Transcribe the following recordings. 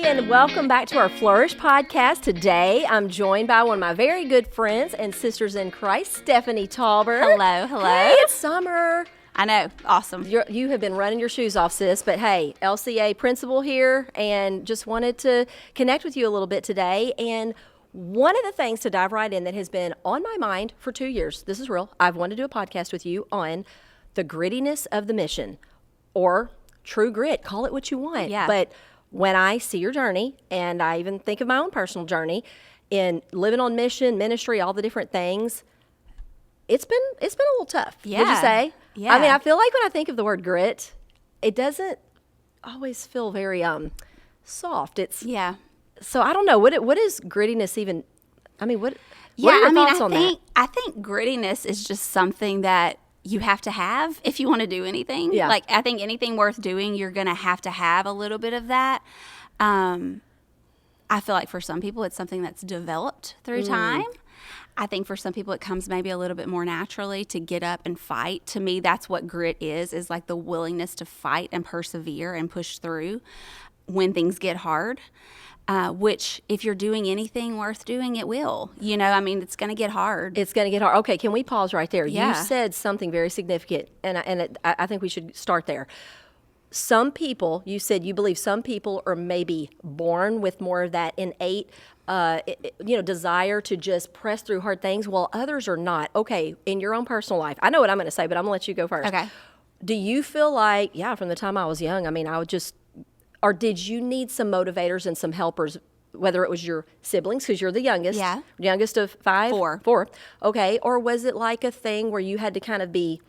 and welcome back to our Flourish podcast. Today, I'm joined by one of my very good friends and sisters in Christ, Stefanee Tolbert. Hello. Hey, it's summer. I know. Awesome. You have been running your shoes off, sis, but hey, LCA principal here, and just wanted to connect with you a little bit today. And one of the things to dive right in that has been on my mind for 2 years, this is real, I've wanted to do a podcast with you on the grittiness of the mission, or true grit, call it what you want. Yeah. But when I see your journey, and I even think of my own personal journey in living on mission, ministry, all the different things, it's been a little tough. Yeah. Would you say? Yeah. I mean, I feel like when I think of the word grit, it doesn't always feel very soft. Yeah. So I don't know, what is grittiness even? I mean, what are your thoughts on that? I think grittiness is just something that you have to have if you want to do anything. Yeah. Like, I think anything worth doing, you're going to have a little bit of that. I feel like for some people, it's something that's developed through time. I think for some people, it comes maybe a little bit more naturally to get up and fight. To me, that's what grit is like the willingness to fight and persevere and push through when things get hard. Which, if you're doing anything worth doing, it will. You know, I mean, it's going to get hard. It's going to get hard. Okay, can we pause right there? Yeah. You said something very significant, and I think we should start there. Some people, you said you believe some people are maybe born with more of that innate, desire to just press through hard things, while others are not. Okay, in your own personal life, I know what I'm going to say, but I'm going to let you go first. Okay. Do you feel like, from the time I was young, I mean, I would just... Or did you need some motivators and some helpers, whether it was your siblings, because you're the youngest? Yeah. Youngest of 5? Four. Okay. Or was it like a thing where you had to kind of be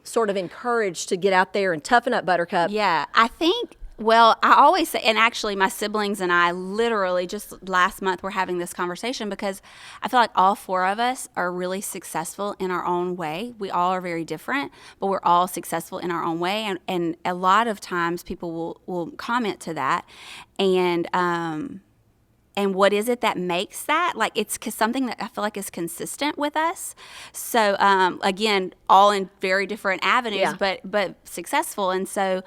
sort of encouraged to get out there and toughen up, Buttercup? Yeah. I think, I always say, and actually my siblings and I literally just last month were having this conversation because I feel like all four of us are really successful in our own way. We all are very different, but we're all successful in our own way. And a lot of times people will comment to that. And what is it that makes that? Like, it's something that I feel like is consistent with us. So, again, all in very different avenues, but successful. And so,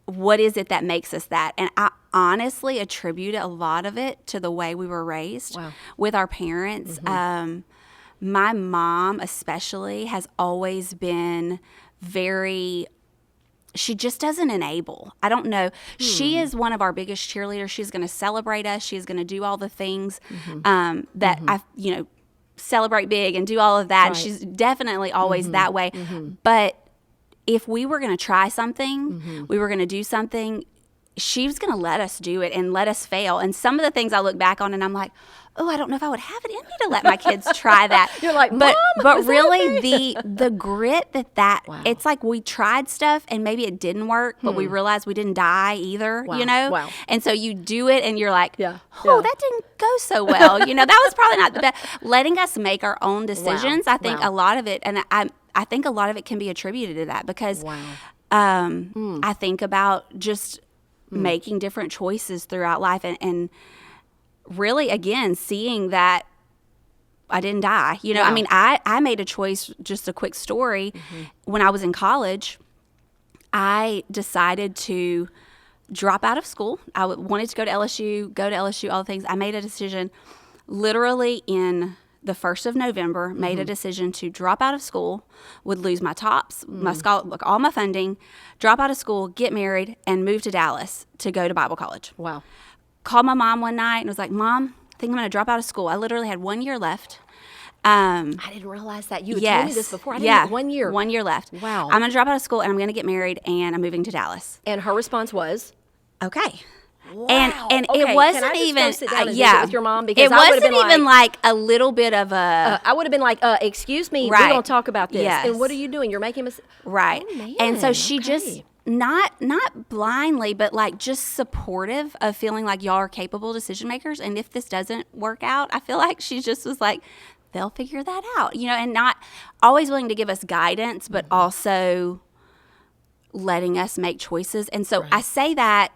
what is it that makes us that? And I honestly attribute a lot of it to the way we were raised with our parents. Mm-hmm. My mom especially has always been she just doesn't enable. I don't know. She is one of our biggest cheerleaders. She's going to celebrate us. She's going to do all the things that celebrate big and do all of that. Right. She's definitely always that way. Mm-hmm. But if we were going to try something, we were going to do something, she was going to let us do it and let us fail. And some of the things I look back on and I'm like, oh, I don't know if I would have it in me to let my kids try that. You're like, but really okay? the grit it's like we tried stuff and maybe it didn't work, but we realized we didn't die either, you know? Wow. And so you do it and you're like, that didn't go so well. That was probably not the best. Letting us make our own decisions, I think a lot of it, and I think a lot of it can be attributed to that because I think about just making different choices throughout life and really, again, seeing that I didn't die. I mean, I made a choice, just a quick story. When I was in college, I decided to drop out of school. I wanted to go to LSU, all the things. I made a decision literally in the 1st of November, made a decision to drop out of school, would lose my TOPS, my all my funding, drop out of school, get married, and move to Dallas to go to Bible college. Wow. Called my mom one night and was like, Mom, I think I'm going to drop out of school. I literally had 1 year left. I didn't realize that. You had told me this before. I didn't know 1 year. 1 year left. Wow. I'm going to drop out of school and I'm going to get married and I'm moving to Dallas. And her response was? Okay. Wow. And okay. it wasn't Can I just even go sit down and visit with your mom, because it wasn't even like a little bit of a I would have been like, excuse me, we're going to talk about this. Yes. And what are you doing? You're making right. Oh, man. And so she just not blindly, but like just supportive of feeling like y'all are capable decision makers. And if this doesn't work out, I feel like she just was like, they'll figure that out, and not always willing to give us guidance, but also letting us make choices. And so I say that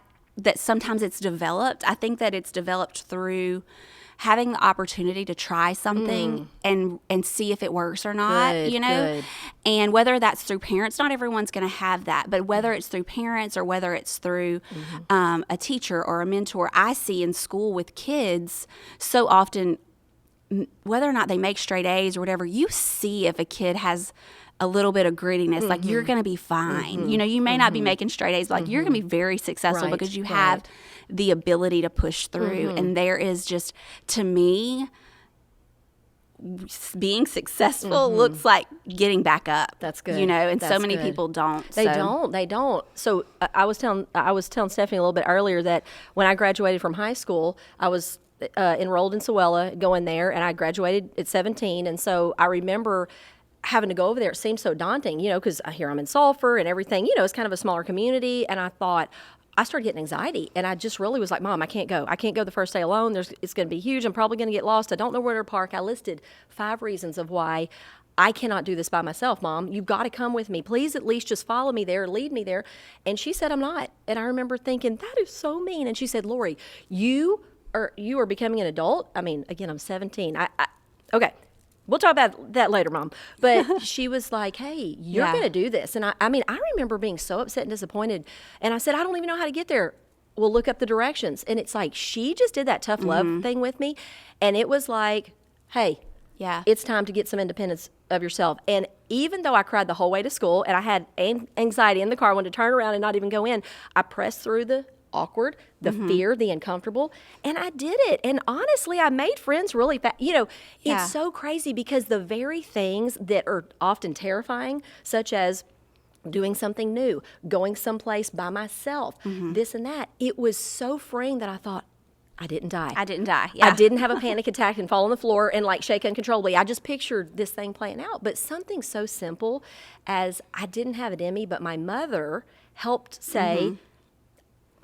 sometimes it's developed. I think that it's developed through having the opportunity to try something and see if it works or not, Good. And whether that's through parents, not everyone's going to have that, but whether it's through parents or whether it's through a teacher or a mentor, I see in school with kids so often, whether or not they make straight A's or whatever, you see if a kid has a little bit of grittiness, like you're going to be fine. You may not be making straight A's, but like you're going to be very successful because you have the ability to push through. And there is just, to me, being successful looks like getting back up. That's good. And That's so many good. people don't. They don't. So I was telling Stefanee a little bit earlier that when I graduated from high school, I was enrolled in Sewella, going there, and I graduated at 17. And so I remember having to go over there. It seemed so daunting, because here I'm in Sulphur and everything, it's kind of a smaller community. And I thought, I started getting anxiety, and I just really was like, Mom, I can't go. I can't go the first day alone. It's going to be huge. I'm probably going to get lost. I don't know where to park. I listed 5 reasons of why I cannot do this by myself, Mom. You've got to come with me. Please at least just follow me there, lead me there. And she said, I'm not. And I remember thinking, that is so mean. And she said, Lori, you are becoming an adult. I mean, again, I'm 17. Okay. We'll talk about that later, Mom. But she was like, hey, you're going to do this. And I remember being so upset and disappointed. And I said, I don't even know how to get there. Well, look up the directions. And it's like, she just did that tough love thing with me. And it was like, hey, it's time to get some independence of yourself. And even though I cried the whole way to school and I had anxiety in the car, I wanted to turn around and not even go in, I pressed through the awkward, the fear, the uncomfortable, and I did it. And honestly, I made friends really fast. It's so crazy because the very things that are often terrifying, such as doing something new, going someplace by myself, this and that, it was so freeing that I thought, I didn't die. Yeah. I didn't have a panic attack and fall on the floor and shake uncontrollably. I just pictured this thing playing out. But something so simple as I didn't have it in me, but my mother helped say,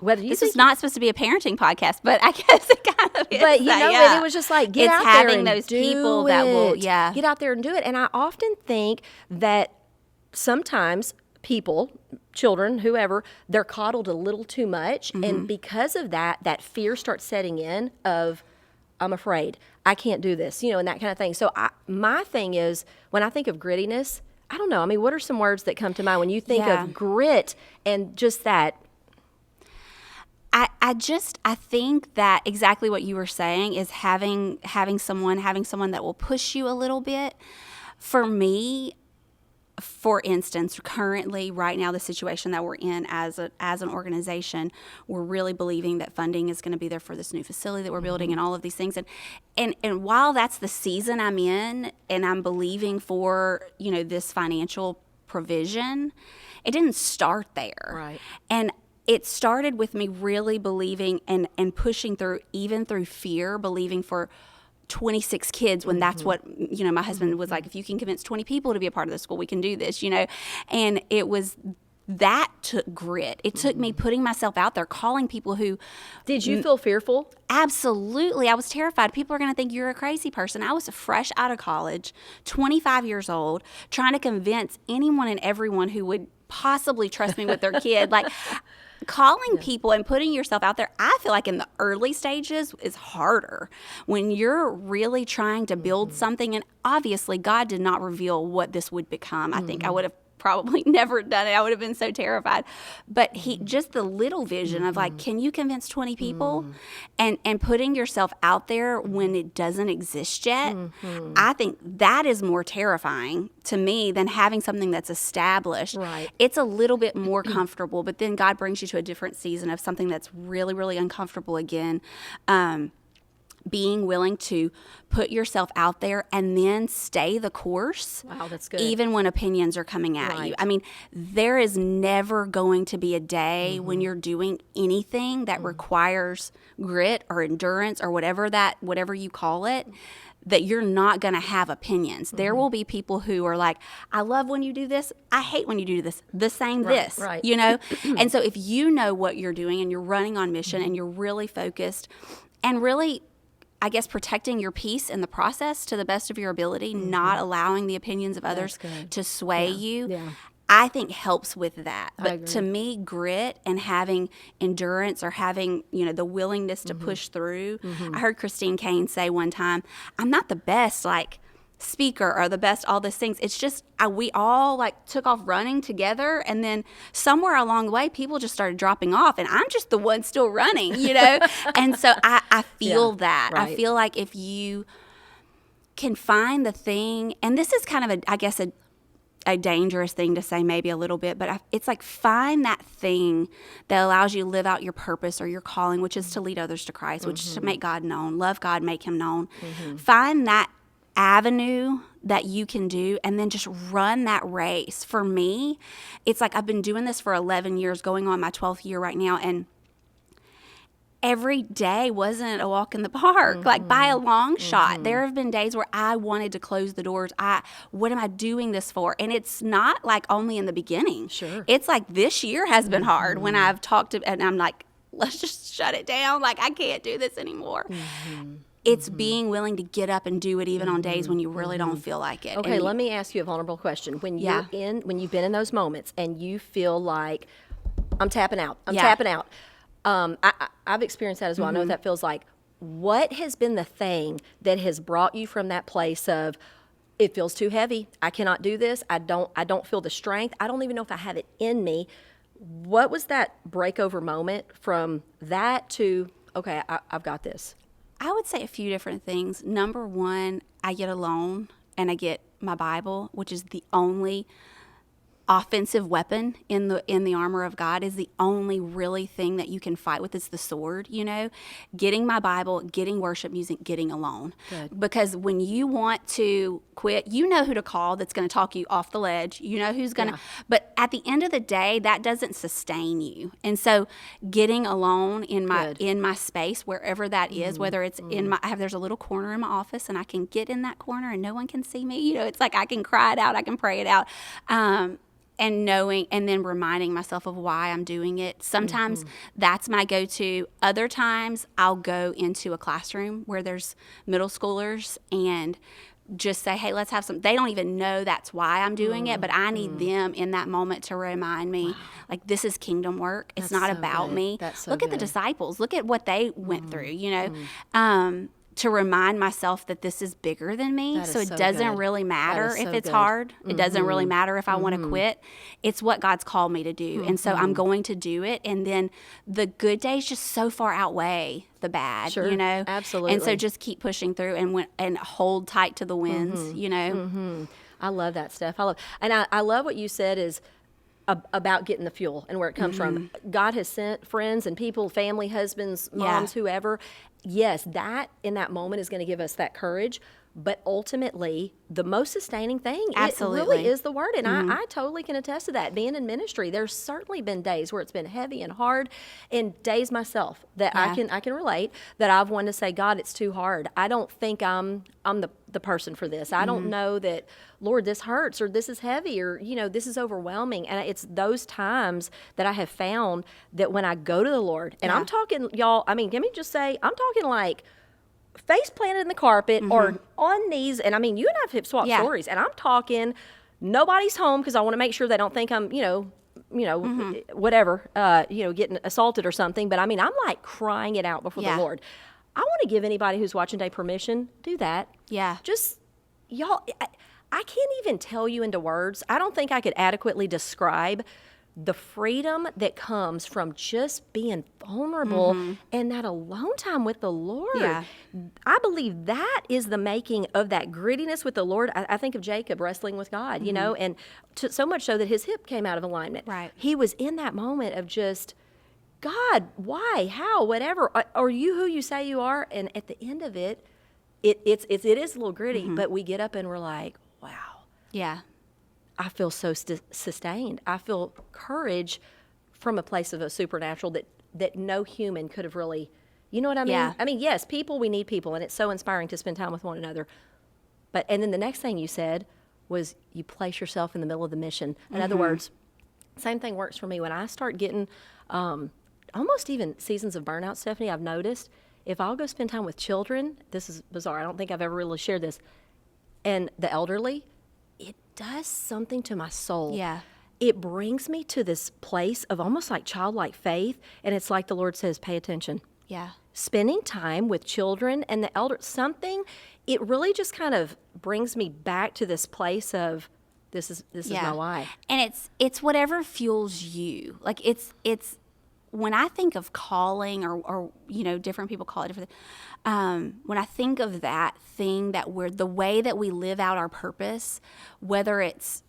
this is not supposed to be a parenting podcast, but I guess it kind of is. But and it was just like, get out there and those do people it. that will, get out there and do it. And I often think that sometimes people, children, whoever, they're coddled a little too much, and because of that fear starts setting in of, I'm afraid, I can't do this, and that kind of thing. So my thing is, when I think of grittiness, I don't know. I mean, what are some words that come to mind when you think of grit and just that? I think that exactly what you were saying is having someone that will push you a little bit. For me, for instance, currently right now, the situation that we're in as an organization, we're really believing that funding is going to be there for this new facility that we're building and all of these things. And while that's the season I'm in and I'm believing for, this financial provision, it didn't start there. Right. And it started with me really believing and pushing through, even through fear, believing for 26 kids when that's what, my husband was like, if you can convince 20 people to be a part of the school, we can do this, And it was, that took grit. It took me putting myself out there, calling people who... Did you feel fearful? Absolutely. I was terrified. People are going to think you're a crazy person. I was fresh out of college, 25 years old, trying to convince anyone and everyone who would possibly trust me with their kid. Calling people and putting yourself out there, I feel like in the early stages is harder when you're really trying to build something. And obviously, God did not reveal what this would become. I think I would have probably never done it. I would have been so terrified. But just the little vision of can you convince 20 people? And putting yourself out there when it doesn't exist yet, I think that is more terrifying to me than having something that's established. Right. It's a little bit more comfortable, but then God brings you to a different season of something that's really, really uncomfortable again. Being willing to put yourself out there and then stay the course. Wow, that's good. Even when opinions are coming at you. I mean, there is never going to be a day when you're doing anything that requires grit or endurance or whatever you call it, that you're not going to have opinions. There will be people who are like, I love when you do this. I hate when you do this. The same this, right. And so if you know what you're doing and you're running on mission and you're really focused and really, I guess, protecting your peace in the process to the best of your ability, not allowing the opinions of others to sway you. Yeah. I think helps with that. But to me, grit and having endurance or having, the willingness to push through. I heard Christine Kane say one time, I'm not the best, speaker or the best all these things. It's just we all took off running together, and then somewhere along the way people just started dropping off, and I'm just the one still running, And so I feel that. Right. I feel like if you can find the thing, and this is kind of a dangerous thing to say maybe a little bit, but it's find that thing that allows you to live out your purpose or your calling, which is to lead others to Christ, which is to make God known, love God, make him known. Find that avenue that you can do, and then just run that race. For me, it's I've been doing this for 11 years, going on my 12th year right now, and every day wasn't a walk in the park, by a long shot. There have been days where I wanted to close the doors. What am I doing this for? And it's not only in the beginning. Sure. It's this year has been hard when I've talked to, and I'm let's just shut it down. I can't do this anymore. It's being willing to get up and do it even on days when you really don't feel like it. Okay, let me ask you a vulnerable question. When you're when you've been in those moments and you feel like I'm tapping out, I've experienced that as well. I know what that feels like. What has been the thing that has brought you from that place of it feels too heavy, I cannot do this, I don't feel the strength, I don't even know if I have it in me? What was that breakover moment from that to, okay, I've got this? I would say a few different things. Number one, I get alone and I get my Bible, which is the only offensive weapon in the armor of God, is the only really thing that you can fight with. It's the sword, getting my Bible, getting worship music, getting alone. Good. Because when you want to quit, you know who to call that's going to talk you off the ledge. You know who's going to, but at the end of the day, that doesn't sustain you. And so getting alone in my space, wherever that is, whether it's there's a little corner in my office and I can get in that corner and no one can see me. It's I can cry it out, I can pray it out. And knowing, and then reminding myself of why I'm doing it. Sometimes that's my go-to. Other times I'll go into a classroom where there's middle schoolers and just say, hey, let's have some. They don't even know that's why I'm doing it, but I need them in that moment to remind me, this is kingdom work. It's not about me. Look at the disciples. Look at what they went through, to remind myself that this is bigger than me. So it doesn't really matter if it's hard. It doesn't really matter if I want to quit. It's what God's called me to do. And so I'm going to do it. And then the good days just so far outweigh the bad, Absolutely. And so just keep pushing through and hold tight to the wins, I love that, Steph. I love what you said is about getting the fuel and where it comes from. God has sent friends and people, family, husbands, moms, whoever. Yes, that in that moment is going to give us that courage. But ultimately, the most sustaining thing, it really is the word. And I totally can attest to that. Being in ministry, there's certainly been days where it's been heavy and hard, and days myself that I can relate, that I've wanted to say, God, it's too hard. I don't think I'm the person for this. I don't know that, Lord, this hurts, or this is heavy, or, this is overwhelming. And it's those times that I have found that when I go to the Lord, and I'm talking, y'all, let me just say, I'm talking face planted in the carpet or on knees. And you and I have hip swap stories, and I'm talking nobody's home because I want to make sure they don't think I'm, whatever, getting assaulted or something. But I'm crying it out before the Lord. I want to give anybody who's watching today permission, do that. Yeah. Just, y'all, I can't even tell you into words. I don't think I could adequately describe the freedom that comes from just being vulnerable and that alone time with the Lord. Yeah. I believe that is the making of that grittiness with the Lord. I think of Jacob wrestling with God, and so much so that his hip came out of alignment. Right. He was in that moment of just, God, why, how, whatever. Are you who you say you are? And at the end of it, it is a little gritty, but we get up and we're like, wow. Yeah. I feel so sustained. I feel courage from a place of a supernatural that no human could have really, you know what I mean? Yeah. Yes, we need people, and it's so inspiring to spend time with one another. And then the next thing you said was you place yourself in the middle of the mission. In other words, same thing works for me. When I start getting almost even seasons of burnout, Stefanee, I've noticed, if I'll go spend time with children, this is bizarre, I don't think I've ever really shared this, and the elderly, it does something to my soul. Yeah. it brings me to this place of almost like childlike faith. And it's like the Lord says, pay attention. Yeah. Spending time with children and the elders, it really just kind of brings me back to this place of, this is my why. And it's whatever fuels you. Like it's when I think of calling or different people call it different. When I think of that thing that the way that we live out our purpose, whether it's,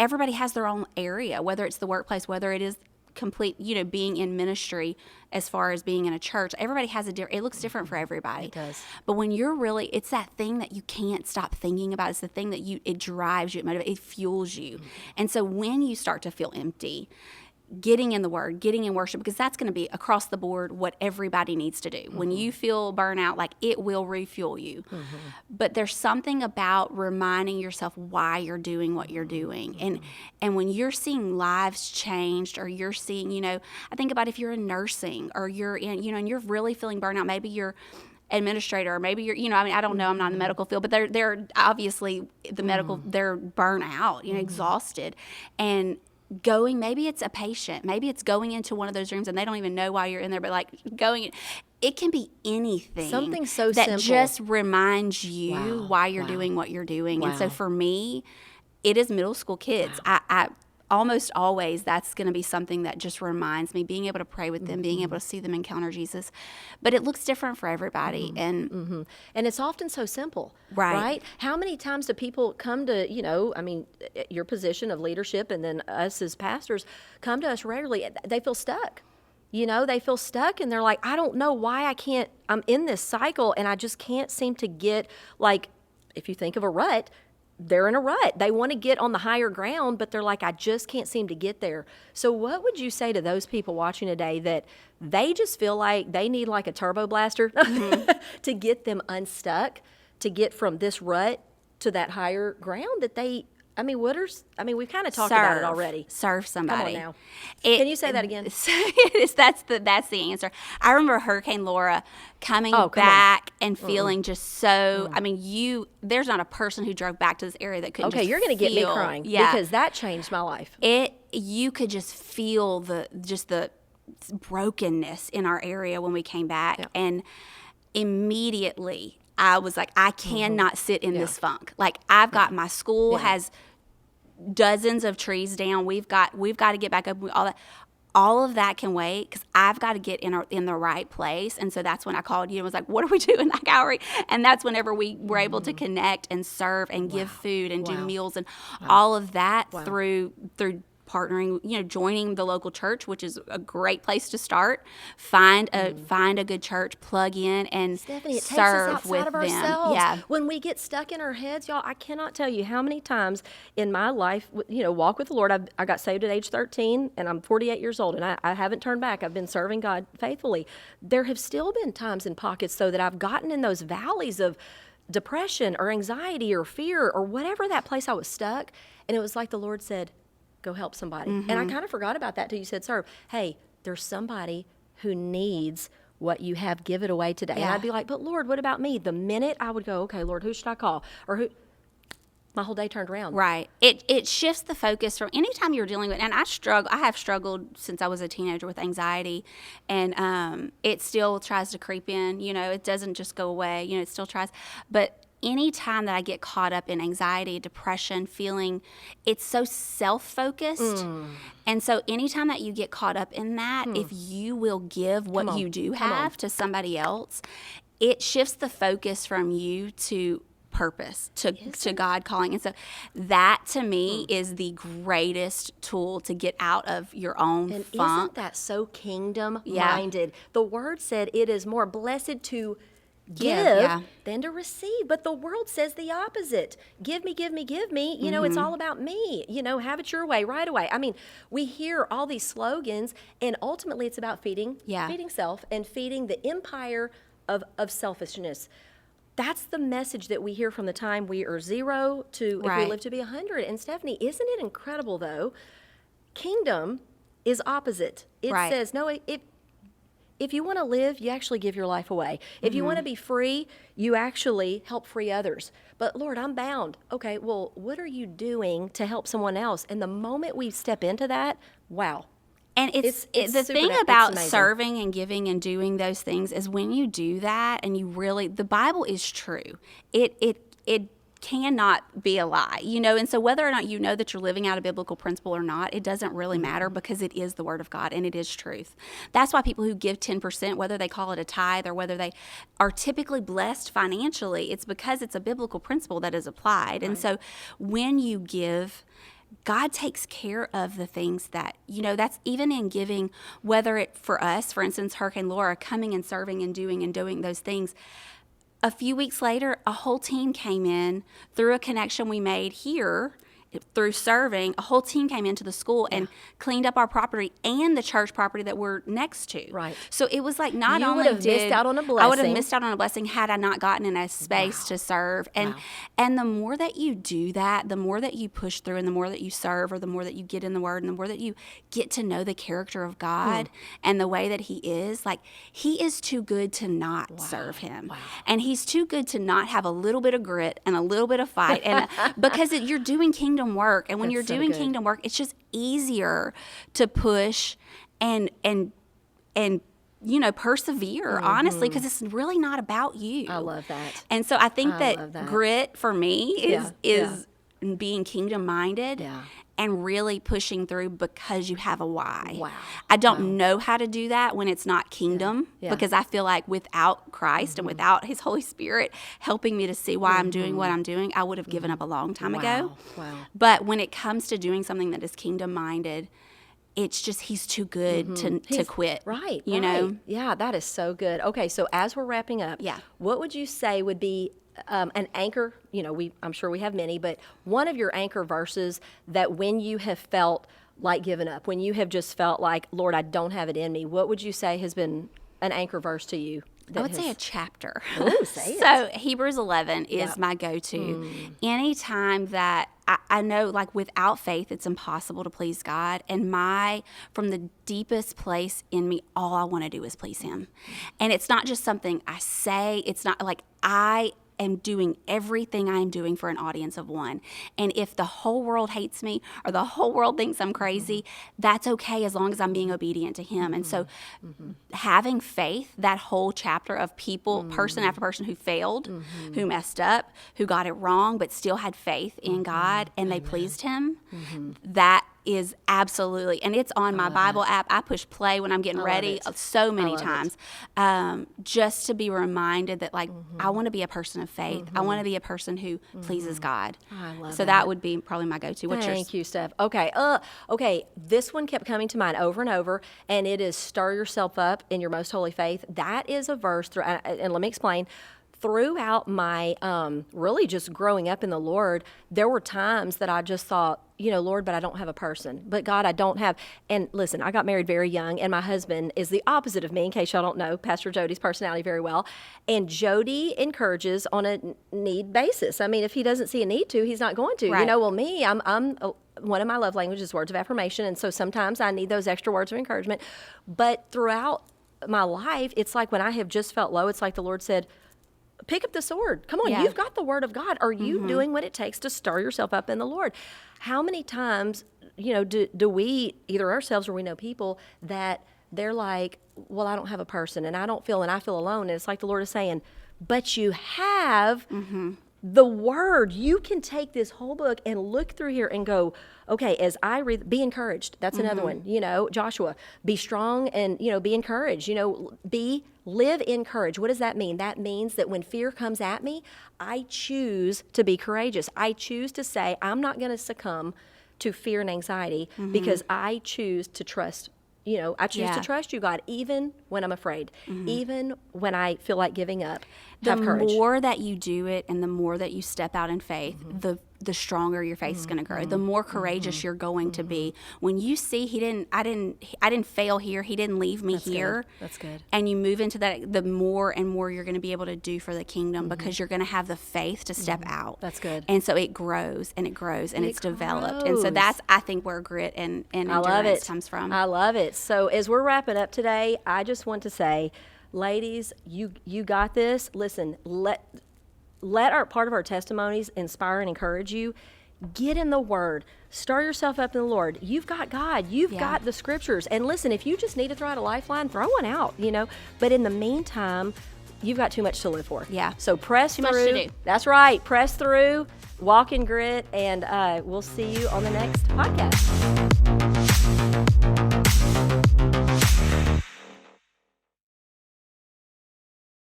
everybody has their own area, whether it's the workplace, whether it is complete, being in ministry as far as being in a church, everybody has it looks different for everybody. It does. But when you're really, it's that thing that you can't stop thinking about. It's the thing that it drives you, it motivates, it fuels you. And so when you start to feel empty, getting in the Word, getting in worship, because that's going to be across the board what everybody needs to do. When you feel burnout, like it will refuel you. But there's something about reminding yourself why you're doing what you're doing. And when you're seeing lives changed, or you're seeing, I think about if you're in nursing or you're in, and you're really feeling burnout, maybe you're administrator, or maybe you're, I don't know, I'm not in the medical field, but they're obviously the medical, they're burnt out, exhausted. And maybe it's a patient, maybe it's going into one of those rooms and they don't even know why you're in there, but like it can be anything. Something so that simple. Just reminds you why you're doing what you're doing. And so for me, it is middle school kids. I almost always, that's going to be something that just reminds me, being able to pray with them, being able to see them encounter Jesus. But it looks different for everybody. And it's often so simple, right? How many times do people come to, your position of leadership, and then us as pastors come to us regularly, they feel stuck. They feel stuck, and they're like, I don't know why I'm in this cycle, and I just can't seem to get, like, if you think of a rut, they're in a rut. They want to get on the higher ground, but they're like, I just can't seem to get there. So what would you say to those people watching today that they just feel like they need like a turbo blaster to get them unstuck, to get from this rut to that higher ground that we've kind of talked about it already. Serve somebody. Come on now. Can you say that again? That's the answer. I remember Hurricane Laura coming back and feeling just so, there's not a person who drove back to this area that couldn't you're going to get me crying because that changed my life. You could just feel the brokenness in our area when we came back. Yeah. And immediately I was like, I cannot sit in this funk. Like, I've got my school has dozens of trees down. We've got to get back up. All of that can wait because I've got to get in the right place. And so that's when I called you and was like, what are we doing? Like, and that's whenever we were able to connect and serve and give food and do meals and all of that through partnering, joining the local church, which is a great place to start. Find a good church, plug in, and Stefanee, it serve takes us with outside of them. ourselves. Yeah. When we get stuck in our heads, y'all, I cannot tell you how many times in my life, walk with the Lord. I got saved at age 13, and I'm 48 years old, and I haven't turned back. I've been serving God faithfully. There have still been times and pockets, though, that I've gotten in those valleys of depression or anxiety or fear or whatever that place I was stuck, and it was like the Lord said, go help somebody. And I kind of forgot about that till you said serve. Hey, there's somebody who needs what you have. Give it away today. And I'd be like, but Lord, what about me? The minute I would go, okay, Lord, who should I call? Or who? My whole day turned around. Right. It shifts the focus from anytime you're dealing with, and I have struggled since I was a teenager with anxiety, and it still tries to creep in. It doesn't just go away. It still tries. But anytime that I get caught up in anxiety, depression, feeling, it's so self-focused. And so anytime that you get caught up in that, if you will give what you do have to somebody else, it shifts the focus from you to purpose, to God calling. And so that to me is the greatest tool to get out of your own funk. Isn't that so kingdom-minded? The word said it is more blessed to give than to receive. But the world says the opposite. Give me, give me, give me. It's all about me. Have it your way, right away. We hear all these slogans, and ultimately it's about feeding self and feeding the empire of selfishness. That's the message that we hear from the time we are 0 to if we live to be 100. And Stefanee, isn't it incredible, though? Kingdom is opposite. It says, no, if you want to live, you actually give your life away. If you want to be free, you actually help free others. But Lord, I'm bound. Okay, well, what are you doing to help someone else? And the moment we step into that, wow. And it's the thing about serving and giving and doing those things is when you do that and you really, the Bible is true. It cannot be a lie, and so whether or not you know that you're living out a biblical principle or not, it doesn't really matter because it is the Word of God and it is truth. That's why people who give 10%, whether they call it a tithe or whether they are typically blessed financially, it's because it's a biblical principle that is applied. Right. And so when you give, God takes care of the things that, that's even in giving, whether it for us, for instance, Hurricane Laura coming and serving and doing those things. A few weeks later, a whole team came in through a connection we made here through serving. A whole team came into the school and cleaned up our property and the church property that we're next to. Right. So it was like not you only would have missed out on a blessing. I would have missed out on a blessing had I not gotten in a space to serve. And the more that you do that, the more that you push through and the more that you serve or the more that you get in the Word and the more that you get to know the character of God and the way that He is, like He is too good to not serve Him. Wow. And He's too good to not have a little bit of grit and a little bit of fight. And because you're doing kingdom work, and when you're doing kingdom work, it's just easier to push and persevere, honestly, because it's really not about you. I love that. And so I think that grit for me is being kingdom minded and really pushing through because you have a why. Wow. I don't know how to do that when it's not kingdom because I feel like without Christ and without His Holy Spirit helping me to see why I'm doing what I'm doing, I would have given up a long time ago. Wow. But when it comes to doing something that is kingdom minded, it's just He's too good to quit. Right. You know? Yeah, that is so good. Okay, so as we're wrapping up, what would you say would be an anchor? I'm sure we have many, but one of your anchor verses that when you have felt like giving up, when you have just felt like, Lord, I don't have it in me, what would you say has been an anchor verse to you? I would say a chapter. Ooh, say it. So Hebrews 11 is my go-to. Anytime that I know, like, without faith, it's impossible to please God. And from the deepest place in me, all I want to do is please Him. And it's not just something I say. It's not like I am doing everything I am doing for an audience of one. And if the whole world hates me or the whole world thinks I'm crazy, that's okay as long as I'm being obedient to Him. And so having faith, that whole chapter of people, person after person who failed, who messed up, who got it wrong, but still had faith in God and they pleased Him, that is absolutely, and it's on my Bible app. I push play when I'm getting ready so many times, just to be reminded that, like, I want to be a person of faith. I want to be a person who pleases God. I love so that would be probably my go-to. What's yours? Thank you, Steph. Okay, this one kept coming to mind over and over, and it is stir yourself up in your most holy faith. That is a verse, and let me explain. Throughout my really just growing up in the Lord, there were times that I just thought, Lord, but I don't have a person. But God, I don't have. And listen, I got married very young, and my husband is the opposite of me, in case y'all don't know Pastor Jody's personality very well. And Jody encourages on a need basis. I mean, if he doesn't see a need to, he's not going to. Right. Me, I'm one of my love languages is words of affirmation, and so sometimes I need those extra words of encouragement. But throughout my life, it's like when I have just felt low, it's like the Lord said, pick up the sword. Come on, you've got the Word of God. Are you doing what it takes to stir yourself up in the Lord? How many times, do we, either ourselves or we know people, that they're like, well, I don't have a person, and I feel alone. And it's like the Lord is saying, but you have the Word. You can take this whole book and look through here and go, okay, as I read, be encouraged. That's another one. Joshua, be strong and, be encouraged. Live in courage. What does that mean? That means that when fear comes at me, I choose to be courageous. I choose to say, I'm not going to succumb to fear and anxiety because I choose to trust. I choose to trust you, God, even when I'm afraid, even when I feel like giving up. Have courage. The more that you do it and the more that you step out in faith, the stronger your faith is going to grow, the more courageous you're going to be. When you see I didn't fail here, he didn't leave me here. Good. That's good. And you move into that, the more and more you're going to be able to do for the kingdom because you're going to have the faith to step out. That's good. And so it grows and it grows and it's developed. And so that's, I think, where grit and endurance comes from. I love it. So as we're wrapping up today, I just want to say, ladies, you got this. Listen, let our part of our testimonies inspire and encourage you. Get in the Word. Stir yourself up in the Lord. You've got God. You've got the Scriptures. And listen, if you just need to throw out a lifeline, throw one out, But in the meantime, you've got too much to live for. Yeah. So press through. Too much to do. That's right. Press through. Walk in grit. And we'll see you on the next podcast.